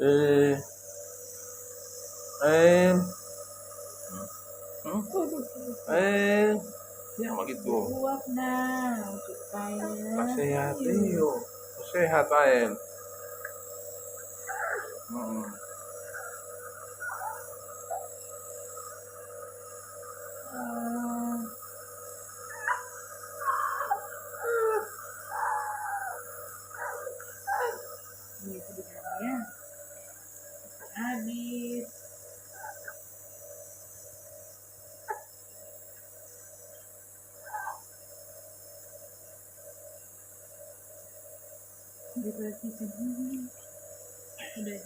Eh, eh, eh, ya begitu. Uap na supaya Sehat yuk, sehat aja. ah, ini sebenarnya habis. Diperhatikan udah.